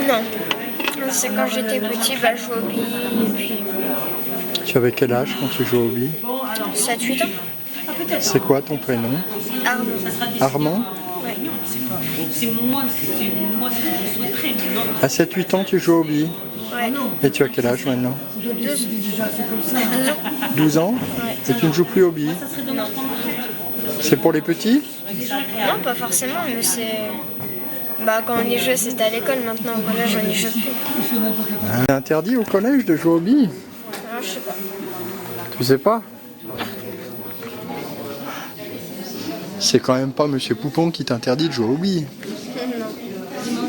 Non, c'est quand j'étais petit, je jouais au billes et puis... Tu avais quel âge quand tu jouais au billes? 7-8 ans. C'est quoi ton prénom? Armand. Armand? Ouais. À 7-8 ans tu joues au billes? Ouais. Et tu as quel âge maintenant? 12. 12 ans? Ouais. Et tu ne joues plus au billes? Non. C'est pour les petits? Non, pas forcément, mais c'est... Bah, quand on y joue, c'était à l'école. Maintenant, au collège, on y joue plus. C'est interdit au collège de jouer aux billes? Alors, je sais pas. Tu sais pas? C'est quand même pas Monsieur Poupon qui t'interdit de jouer aux billes. Non.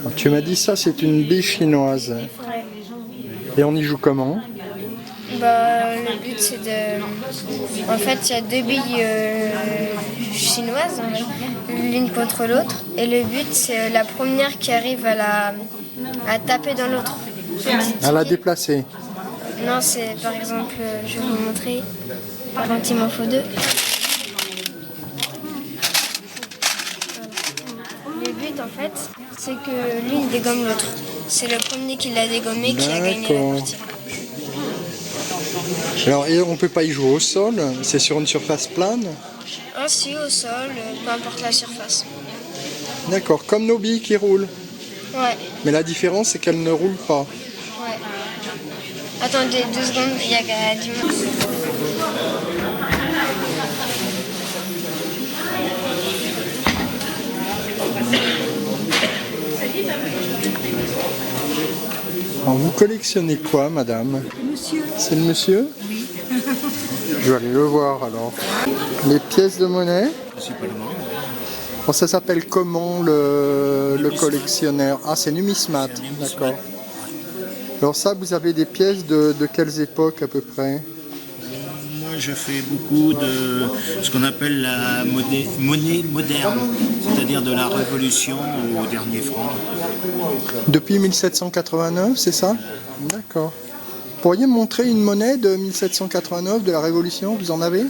Alors, tu m'as dit ça, c'est une bille chinoise. Ouais. Et on y joue comment? Bah, le but, c'est de... En fait, il y a deux billes chinoises, l'une contre l'autre. Et le but, c'est la première qui arrive à taper dans l'autre. À la déplacer. Non, c'est par exemple, je vais vous montrer. Par exemple, il m'en faut deux. Le but, en fait, c'est que l'une dégomme l'autre. C'est le premier qui l'a dégommé qui a gagné la partie. Alors, et on peut pas y jouer au sol? C'est sur une surface plane? Ainsi, au sol, peu importe la surface. D'accord, comme nos billes qui roulent. Ouais, Mais la différence, c'est qu'elles ne roulent pas. ouais. Attendez 2 secondes, il y a du monde. Alors, vous collectionnez quoi, madame? Monsieur. C'est le monsieur? Oui. Je vais aller le voir, alors. Les pièces de monnaie? Bon, ça s'appelle comment, le collectionneur? Ah, c'est numismate, d'accord. Alors ça, vous avez des pièces de quelles époques, à peu près? Moi, je fais beaucoup de ce qu'on appelle la monnaie moderne, c'est-à-dire de la Révolution au dernier franc. Depuis 1789, c'est ça? D'accord. Vous pourriez me montrer une monnaie de 1789, de la Révolution, vous en avez?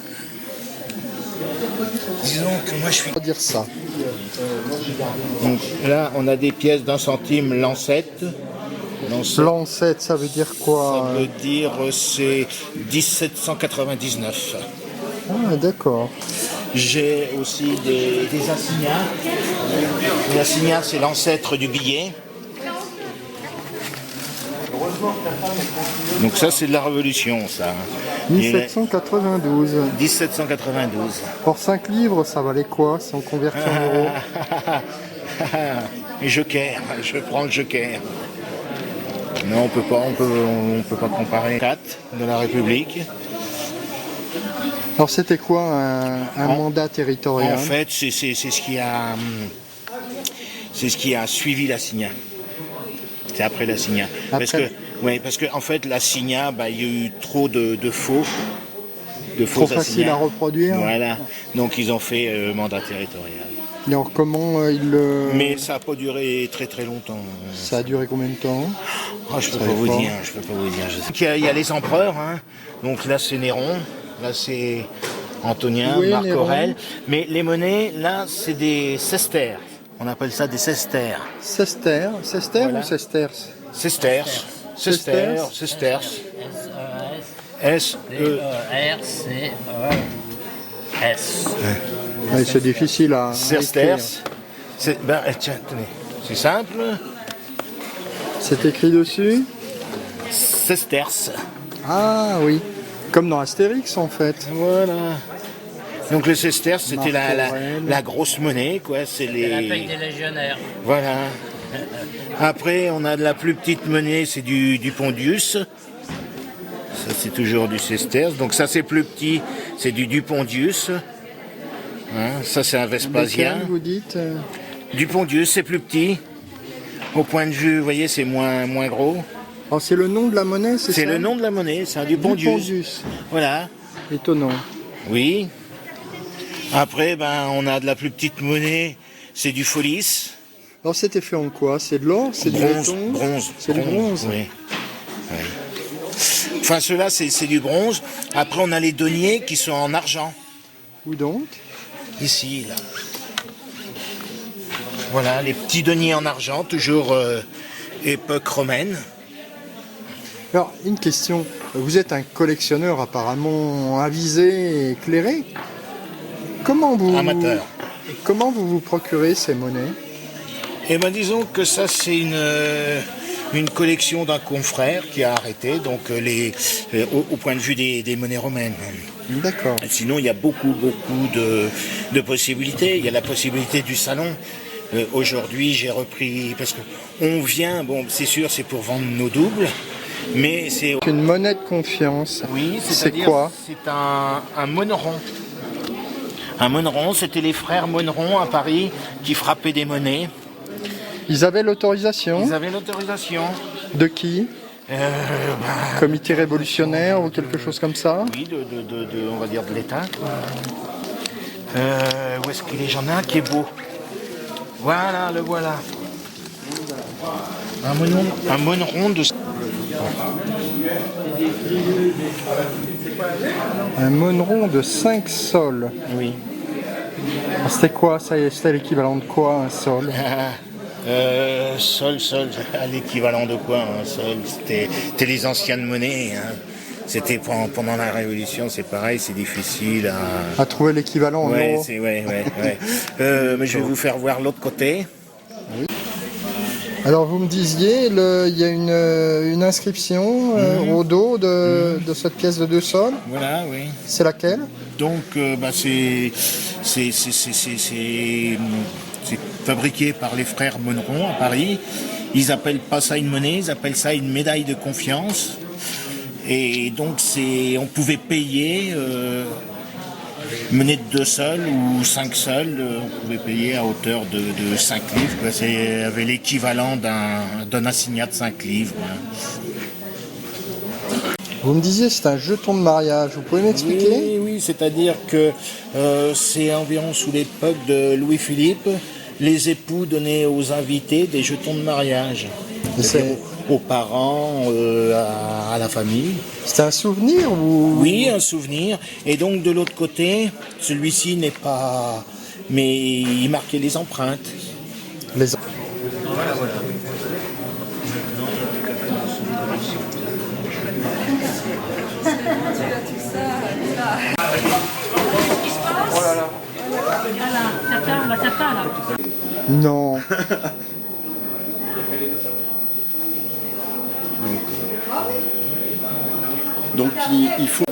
Disons que moi, je suis... On va dire ça. Donc, là, on a des pièces d'1 centime Lancette. Lancette, ça veut dire quoi? Ça veut dire c'est 1799. Ah, d'accord. J'ai aussi des assignats. L'assignat, c'est l'ancêtre du billet. Donc ça, c'est de la Révolution, ça. 1792. 1792. Pour 5 livres, ça valait quoi si on convertit en euros? Joker, je prends le Joker. Non, on peut pas comparer. 4 de la République. Alors c'était quoi un mandat territorial? En fait, c'est ce qui a suivi l'assignat. C'est après l'assignat. Parce que en fait, l'assignat, il y a eu trop de faux. Trop facile à reproduire. Voilà. Donc ils ont fait mandat territorial. Alors comment ils le... Mais ça n'a pas duré très très longtemps. Ça a duré combien de temps? Je peux pas vous dire. Il y a les empereurs, hein. Donc là c'est Néron, là c'est Antonien, oui, Marc Néron. Aurèle. Mais les monnaies, là c'est des sesters. On appelle ça des sesters. Sesters Voilà. ou sesters? Sesters. S-E-R-C-E-S. Ouais, c'est difficile à Sesters. écrire. Tiens, tenez. C'est simple. C'est écrit dessus? sesterces. Ah oui, comme dans Astérix en fait. Voilà. Donc le sesterce, c'était Marc Aurèle. la grosse monnaie, quoi. C'est C'est la paye des légionnaires. Voilà. Après, on a de la plus petite monnaie, c'est du Pondius. Ça, c'est toujours du sesterce. Donc ça, c'est plus petit, c'est du Dupondius. Hein, ça, c'est un Vespasien. Lequel, vous dites Dupondius, c'est plus petit. Au point de vue, vous voyez, c'est moins gros. Oh, c'est le nom de la monnaie, c'est ça? C'est le nom de la monnaie, c'est un Dupondius. Dupondius. Voilà. Étonnant. Oui. Après, ben, on a de la plus petite monnaie, c'est du Folis. Alors c'était fait en quoi? C'est de l'or? C'est du Bronze. béton? Bronze. C'est du bronze? Oui. Oui. Enfin, ceux-là, c'est du bronze. Après, on a les deniers qui sont en argent. Où donc? Ici, là. Voilà, les petits deniers en argent, toujours époque romaine. Alors, une question. Vous êtes un collectionneur apparemment avisé et éclairé. Comment vous vous procurez ces monnaies? Eh bien, disons que ça, c'est une collection d'un confrère qui a arrêté, donc au point de vue des monnaies romaines. D'accord. Sinon, il y a beaucoup de possibilités. Il y a la possibilité du salon. Aujourd'hui, j'ai repris, parce qu'on vient, bon, c'est sûr, c'est pour vendre nos doubles, mais c'est... Une monnaie de confiance. Oui, c'est quoi? C'est un monneron. Un monneron, c'était les frères Monneron à Paris qui frappaient des monnaies. Ils avaient l'autorisation? Ils avaient l'autorisation. De qui? Comité révolutionnaire ou quelque chose comme ça? Oui, on va dire de l'État. Où est-ce qu'il est? J'en ai un qui est beau. Voilà, le voilà. Un monneron de... Un monneron de 5 sols. Oui. Alors, c'était quoi? C'était l'équivalent de quoi, un sol? Sol, à l'équivalent de quoi, un sol? C'était les anciennes monnaies. Hein. C'était pendant la Révolution, c'est pareil, c'est difficile À trouver l'équivalent en ouais, euros. ouais. Mais je vais vous faire voir l'autre côté. Alors vous me disiez, il y a une inscription au dos de cette pièce de 2 sols. Voilà, oui. C'est laquelle? Donc, c'est fabriqué par les frères Monneron à Paris. Ils appellent pas ça une monnaie, ils appellent ça une médaille de confiance. Et donc, on pouvait payer monnaie de 2 sols ou 5 sols, on pouvait payer à hauteur de 5 livres. Quoi. Avait l'équivalent d'un assignat de 5 livres. Vous me disiez c'est un jeton de mariage, vous pouvez m'expliquer? Oui, c'est-à-dire que c'est environ sous l'époque de Louis-Philippe, les époux donnaient aux invités des jetons de mariage. Aux parents, à la famille. C'est un souvenir ou... Oui, un souvenir. Et donc de l'autre côté, celui-ci n'est pas... Mais il marquait les empreintes. Voilà. Oh là là. Tata, là. Non. Donc il faut